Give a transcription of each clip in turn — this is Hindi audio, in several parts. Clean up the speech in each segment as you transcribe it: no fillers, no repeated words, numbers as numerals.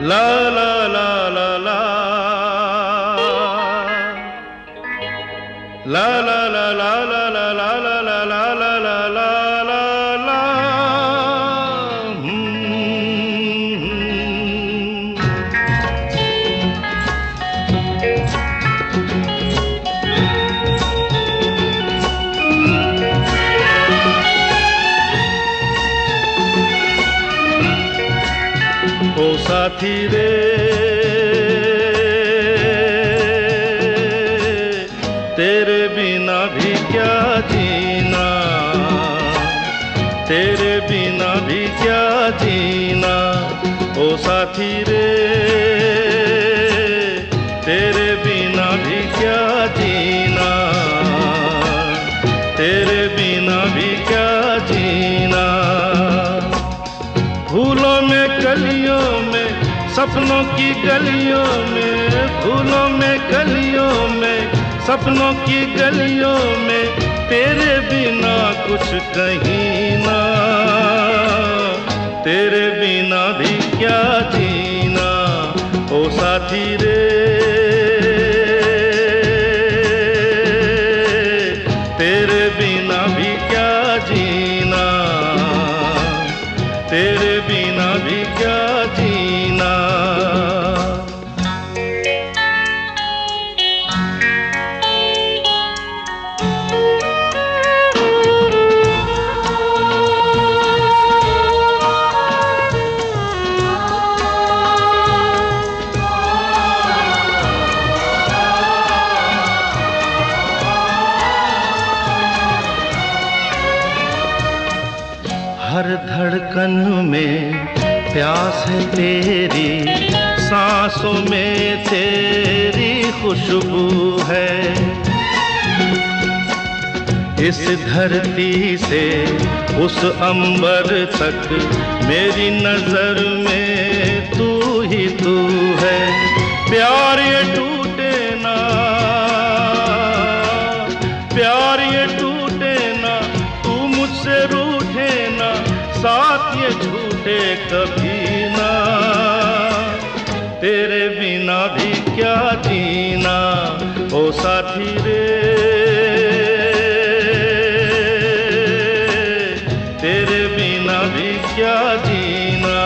ला ला ला ला ला ला ला ला ला ला ला ला ला ला ला ला ला ला ला ला। ओ साथी रे तेरे बिना भी क्या जीना, तेरे बिना भी क्या जीना। ओ साथी रे तेरे बिना भी क्या जीना, तेरे बिना भी क्या जीना। फूलों में कलियों में सपनों की गलियों में, फूलों में कलियों में सपनों की गलियों में तेरे बिना कुछ कहीं ना, तेरे बिना भी क्या जीना। ओ साथी रे तेरे बिना भी क्या जीना, तेरे बिना भी क्या जीना। हर धड़कन में प्यास है तेरी, सांसों में तेरी खुशबू है। इस धरती से उस अंबर तक मेरी नजर में तू ही तू है। प्यार ये टूटे ना, प्यार ये टूटे ना, तू मुझसे रूठे ना, साथ ये झूठे कभी ना। तेरे बिना भी क्या जीना। ओ साथी रे तेरे बिना भी क्या जीना,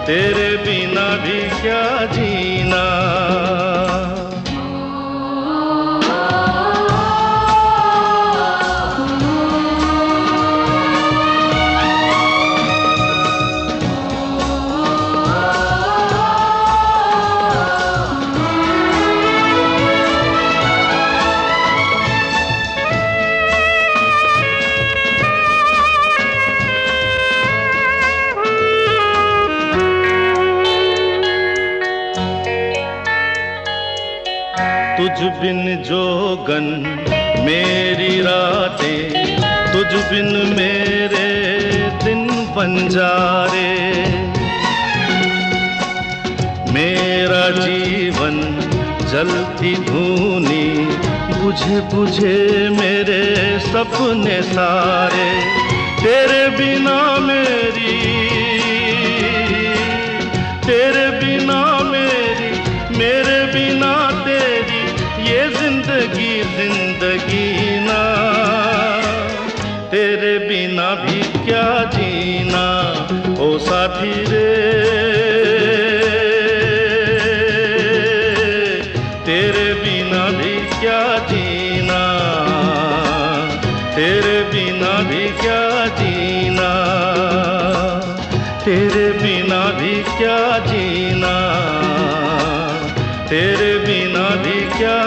तेरे बिना भी क्या जीना। तुझ बिन जोगन मेरी रातें, तुझ बिन मेरे दिन बंजारे। मेरा जीवन जलती धूनी, बुझे बुझे मेरे सपने सारे। तेरे बिना मेरी, तेरे बिना मेरी, मेरे बिना तेरी ये जिंदगी जिंदगी ना। तेरे बिना भी क्या जीना। ओ साथी रे तेरे बिना भी क्या जीना, तेरे बिना भी क्या जीना, तेरे बिना भी क्या जीना, तेरे बिना भी क्या